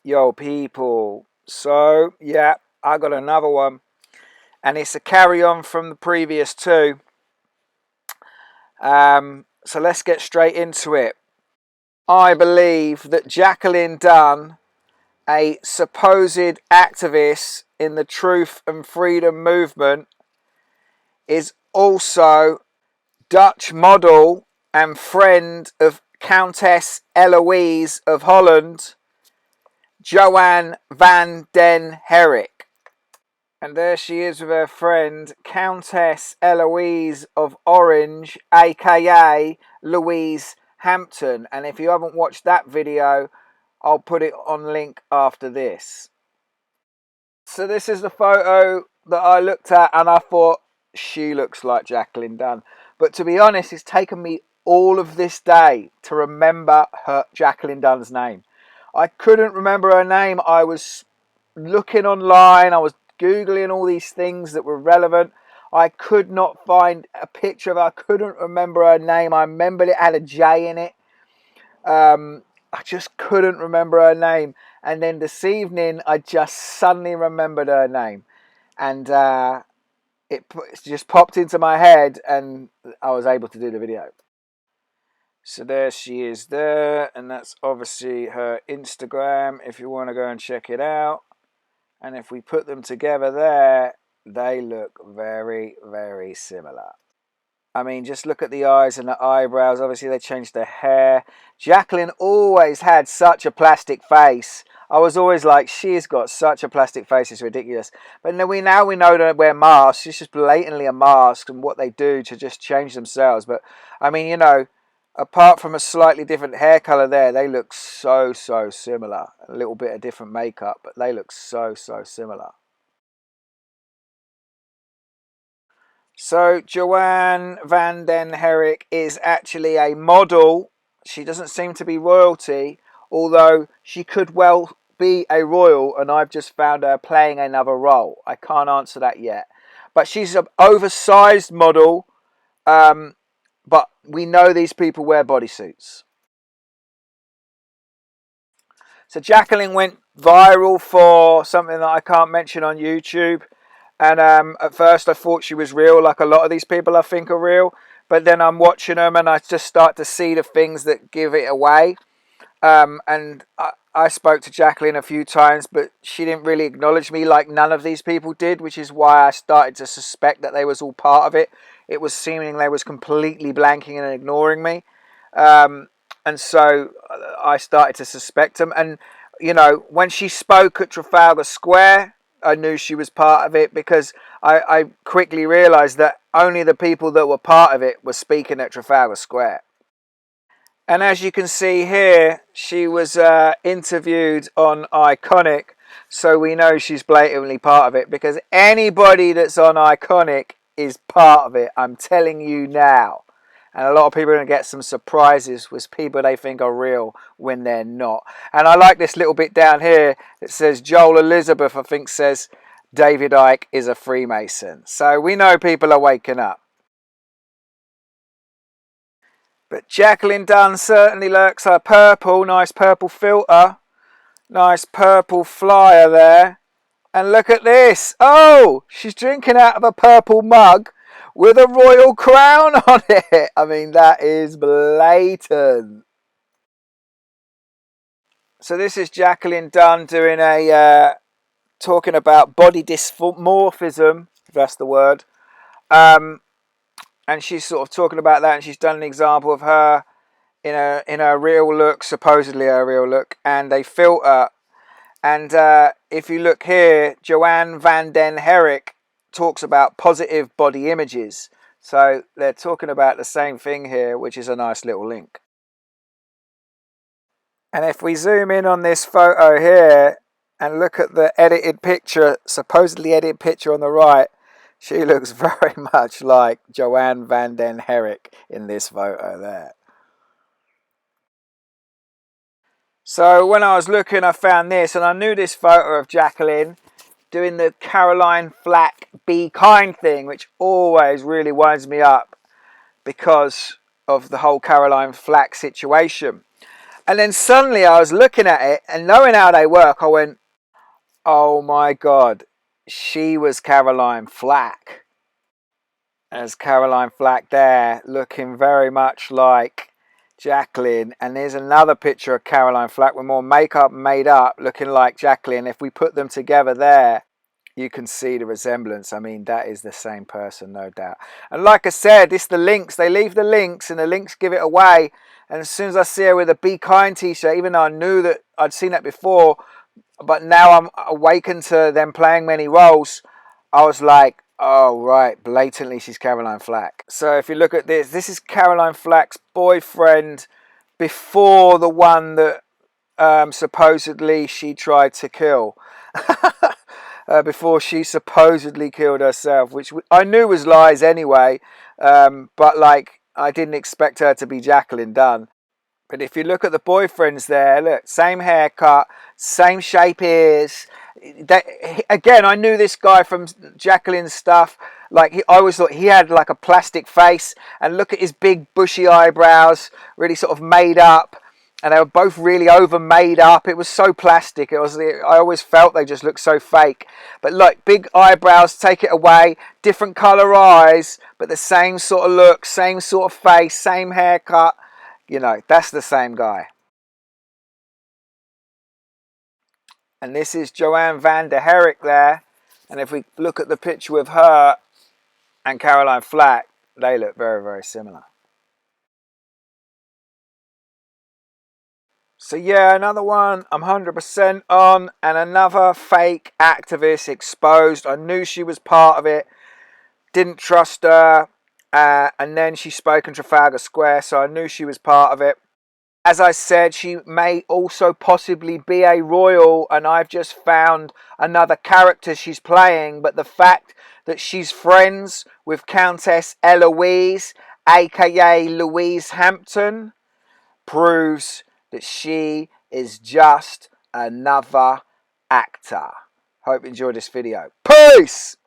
Yo, people. So, yeah, I got another one. And it's a carry on from the previous two. So let's get straight into it. I believe that Jaclyn Dunne, a supposed activist in the truth and freedom movement, is also Dutch model and friend of Countess Eloise of Holland, Joanne van den Herick. And there she is with her friend, Countess Eloise of Orange, aka Louise Hampton. And if you haven't watched that video, I'll put it on link after this. So this is the photo that I looked at and I thought, she looks like Jaclyn Dunne. But to be honest, it's taken me all of this day to remember Jaclyn Dunne's name. I couldn't remember her name. I was looking online. I was Googling all these things that were relevant. I could not find a picture of her. I couldn't remember her name. I remembered it had a J in it. I just couldn't remember her name. And then this evening, I just suddenly remembered her name. And it just popped into my head and I was able to do the video. So there she is there. And that's obviously her Instagram if you want to go and check it out. And if we put them together there, they look very, very similar. I mean, just look at the eyes and the eyebrows. Obviously, they changed their hair. Jaclyn always had such a plastic face. I was always like, she's got such a plastic face. It's ridiculous. But now we know they wear masks. It's just blatantly a mask and what they do to just change themselves. But, I mean, you know, apart from a slightly different hair colour there, they look so similar. A little bit of different makeup, but they look so similar. So Joanne van den Herick is actually a model. She doesn't seem to be royalty, although she could well be a royal, and I've just found her playing another role. I can't answer that yet. But she's an oversized model, but we know these people wear bodysuits. So Jaclyn went viral for something that I can't mention on YouTube. And at first I thought she was real, like a lot of these people I think are real. But then I'm watching them and I just start to see the things that give it away. And I spoke to Jaclyn a few times, but she didn't really acknowledge me like none of these people did, which is why I started to suspect that they was all part of it. It was seeming they was completely blanking and ignoring me. And so I started to suspect them. And, you know, when she spoke at Trafalgar Square, I knew she was part of it because I quickly realised that only the people that were part of it were speaking at Trafalgar Square. And as you can see here, she was interviewed on Iconic, so we know she's blatantly part of it because anybody that's on Iconic is part of it. I'm telling you now. And a lot of people are going to get some surprises with people they think are real when they're not. And I like this little bit down here that says Joel Elizabeth, I think, says David Icke is a Freemason. So we know people are waking up. But Jaclyn Dunne certainly looks her purple. Nice purple filter. Nice purple flyer there. And look at this. Oh, she's drinking out of a purple mug with a royal crown on it. I mean, that is blatant. So this is Jaclyn Dunne doing talking about body dysmorphism, if that's the word. And she's sort of talking about that, and she's done an example of her in her real look, supposedly her real look, and a filter. And if you look here, Joanne van den Herick talks about positive body images. So they're talking about the same thing here, which is a nice little link. And if we zoom in on this photo here and look at the edited picture, supposedly edited picture on the right, she looks very much like Joanne van den Herick in this photo there. So when I was looking, I found this, and I knew this photo of Jaclyn doing the Caroline Flack Be Kind thing, which always really winds me up because of the whole Caroline Flack situation. And then suddenly I was looking at it and knowing how they work, I went, oh my God, she was Caroline Flack. As Caroline Flack there, looking very much like Jaclyn. And there's another picture of Caroline Flack with more makeup made up, looking like Jaclyn. If we put them together there, you can see the resemblance. I mean, that is the same person, no doubt. And like I said, it's the links. They leave the links and the links give it away. And as soon as I see her with a Be Kind t-shirt, even though I knew that I'd seen that before, but now I'm awakened to them playing many roles, I was like, oh, right, blatantly she's Caroline Flack. So if you look at this, this is Caroline Flack's boyfriend before the one that supposedly she tried to kill. Before she supposedly killed herself, which I knew was lies anyway, but like I didn't expect her to be Jaclyn Dunne. But if you look at the boyfriends there, look, same haircut, same shape ears. Again, I knew this guy from Jaclyn's stuff. Like I always thought he had like a plastic face, and look at his big bushy eyebrows, really sort of made up. And they were both really over made up. It was so plastic. I always felt they just looked so fake. But look, big eyebrows, take it away. Different colour eyes, but the same sort of look, same sort of face, same haircut. You know, that's the same guy. And this is Joanne van der Herick there. And if we look at the picture with her and Caroline Flack, they look very, very similar. So yeah, another one I'm 100% on, and another fake activist exposed. I knew she was part of it, didn't trust her, and then she spoke in Trafalgar Square, so I knew she was part of it. As I said, she may also possibly be a royal, and I've just found another character she's playing, but the fact that she's friends with Countess Eloise, aka Louise Hampton, proves that she is just another actor. Hope you enjoyed this video. Peace!